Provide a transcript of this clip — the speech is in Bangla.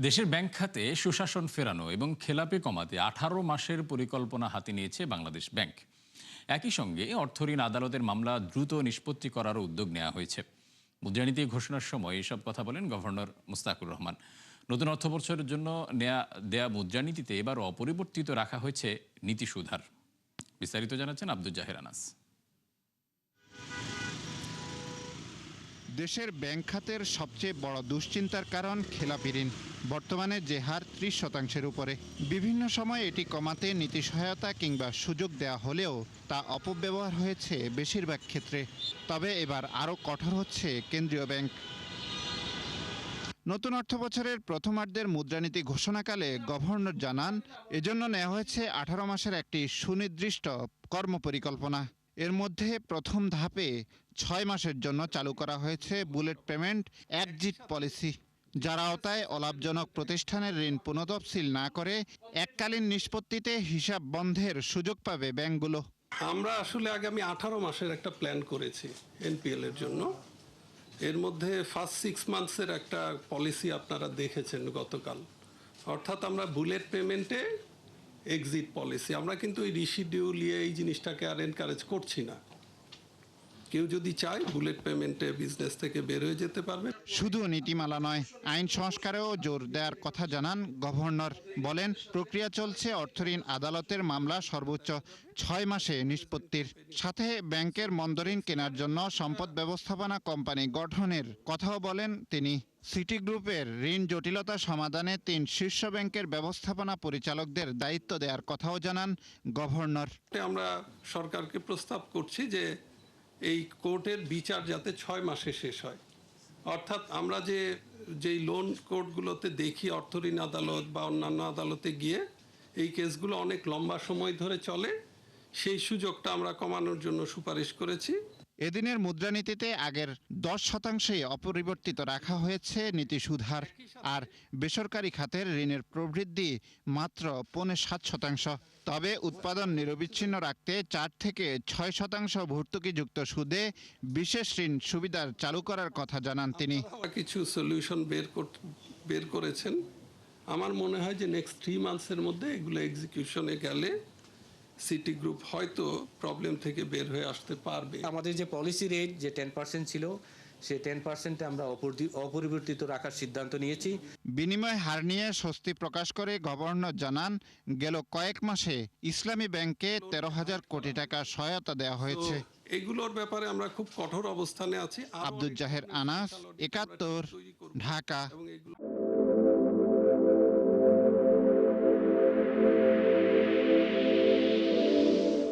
দেশের ব্যাংক খাতে সুশাসন ফেরানো এবং খেলাপি কমাতে 18 মাসের পরিকল্পনা হাতে নিয়েছে বাংলাদেশ ব্যাংক। একই সঙ্গে অর্থঋণ আদালতের মামলা দ্রুত নিষ্পত্তি করারও উদ্যোগ নেওয়া হয়েছে। মুদ্রানীতি ঘোষণার সময় এসব কথা বলেন গভর্নর মুস্তাকুর রহমান। নতুন অর্থবছরের জন্য দেয়া মুদ্রানীতিতে এবার অপরিবর্তিত রাখা হয়েছে নীতি সুধার। বিস্তারিত জানাচ্ছেন আব্দুল জাহের আনাস। দেশের ব্যাংক খাতের সবচেয়ে বড় দুশ্চিন্তার কারণ খেলাপি ঋণ। বর্তমানে যে হার 30%-এর উপরে। বিভিন্ন সময় এটি কমাতে নীতি সহায়তা কিংবা সুযোগ দেওয়া হলেও তা অপব্যবহার হয়েছে বেশিরভাগ ক্ষেত্রে। তবে এবার আরও কঠোর হচ্ছে কেন্দ্রীয় ব্যাংক। নতুন অর্থবছরের প্রথমার্ধের মুদ্রানীতি ঘোষণাকালে গভর্নর জানান, এজন্য নেওয়া হয়েছে 18 মাসের একটি সুনির্দিষ্ট কর্মপরিকল্পনা। এর মধ্যে প্রথম ধাপে 6 মাসের জন্য চালু করা হয়েছে বুলেট পেমেন্ট এক্সিট পলিসি, যার আওতায় অলাভজনক প্রতিষ্ঠানের ঋণ পুনঃতফসিল না করে এককালীন নিষ্পত্তিতে হিসাব বন্ধের সুযোগ পাবে ব্যাংকগুলো। আমরা আসলে আগামী 18 মাসের একটা প্ল্যান করেছি এনপিএল এর জন্য। এর মধ্যে ফার্স্ট 6 মান্থসের একটা পলিসি আপনারা দেখেছেন গতকাল। অর্থাৎ আমরা বুলেট পেমেন্টে এক্সিট পলিসি, আমরা কিন্তু এই রিশিডিউল এই জিনিসটাকে আর এনকারেজ করছি না। কেউ যদি চায় বুলেট পেমেন্টে বিজনেস থেকে বের হয়ে যেতে পারবে। শুধু নীতিমালা নয়, আইন সংস্কারেও জোর দেওয়ার কথা জানান গভর্নর। বলেন, প্রক্রিয়া চলছে অর্থঋণ আদালতের মামলা সর্বোচ্চ 6 মাসে নিষ্পত্তির। সাথে ব্যাংকের মন্দঋণ কেনার জন্য সম্পদ ব্যবস্থাপনা কোম্পানি গঠনের কথাও বলেন তিনি। সিটি গ্রুপের ঋণ জটিলতা সমাধানে 3 শীর্ষ ব্যাংকের ব্যবস্থাপনা পরিচালকদের দায়িত্ব দেওয়ার কথাও জানান গভর্নর। আমরা সরকারকে প্রস্তাব করছি যে এই কোর্টের বিচার যাতে 6 মাসে শেষ হয়। অর্থাৎ আমরা যেই লোন কোর্টগুলোতে দেখি অর্থঋণ আদালত বা অন্যান্য আদালতে গিয়ে এই কেসগুলো অনেক লম্বা সময় ধরে চলে, সেই সুযোগটা আমরা কমানোর জন্য সুপারিশ করেছি। এদিনের মুদ্রানীতিতে আগের 10%-ই অপরিবর্তিত রাখা হয়েছে নীতি সুধার। আর বেসরকারি খাতের ঋণের প্রবৃদ্ধি মাত্র 7.5%। তবে উৎপাদন নিরবিচ্ছিন্ন রাখতে 4 থেকে 6% ভর্তুকিযুক্ত সুদে বিশেষ ঋণ সুবিধার চালু করার কথা জানান তিনি। কিছু সলিউশন বের করেছেন। আমার মনে হয় যে নেক্সট 3 মান্থসের মধ্যে এগুলো এক্সিকিউশনে গেলে সিটি গ্রুপ হয়তো প্রবলেম থেকে বের হয়ে আসতে পারবে। আমাদের যে পলিসি রেট যে 10% ছিল, সেই 10% আমরা অপরিবর্তিত রাখার সিদ্ধান্ত নিয়েছি। বিনিময় হার নিয়ে স্বস্তি প্রকাশ করে গভর্নর জানান, গেল কয়েক মাসে ইসলামী ব্যাংকে 13,000 কোটি টাকা সহায়তা দেওয়া হয়েছে। এগুলোর ব্যাপারে আমরা খুব কঠোর অবস্থানে আছি। আব্দুল জাহের আনাস, 71, ঢাকা।